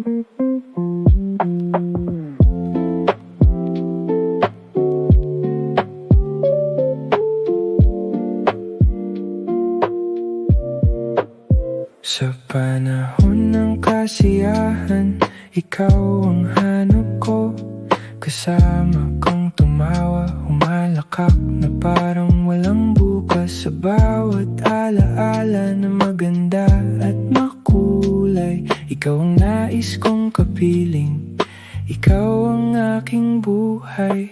Sa panahon ng kasiyahan, ikaw ang hanap ko. Kasama kang tumawa, humalakak na parang walang bukas. Sa bawat alaala na maganda at makulay, ikaw ang nais kong kapiling, ikaw ang aking buhay.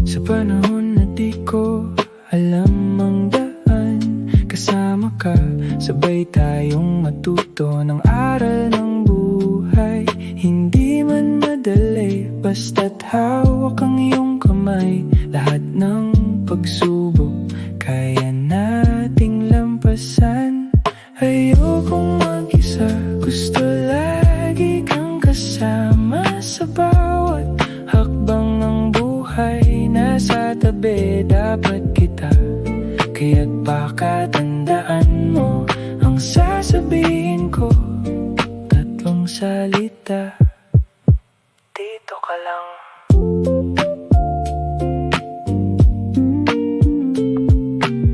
Sa panahon na di ko alam ang daan, kasama ka, sabay tayong matuto ng aral ng buhay. Hindi man madali, basta't hawak ang iyong kamay. Lahat ng pagsubok kaya nating lampasan. Ayokong mag-isa, gusto lagi kang kasama. Sa bawat hakbang ng buhay, nasa tabi dapat kita. Kaya't baka tandaan mo ang sasabihin ko, tatlong salita: dito ka lang.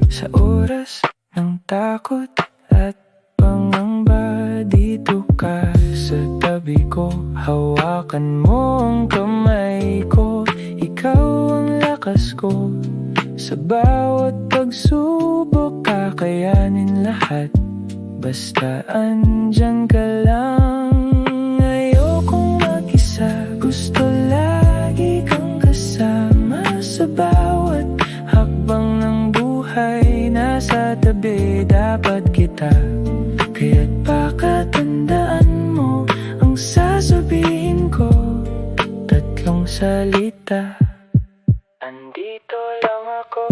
Sa oras ng takot at pangamba, dito ka sa tabi ko. Hawakan mo ang kamay ko, ikaw ang lakas ko. Sa bawat pagsubok, kakayanin lahat, basta andyan ka lang. Ayokong mag-isa, gusto lagi kang kasama. Sa bawat hakbang ng buhay, nasa tabi dapat kita. Kaya't baka tandaan mo ang sasabihin ko, tatlong salita: andito lang ako.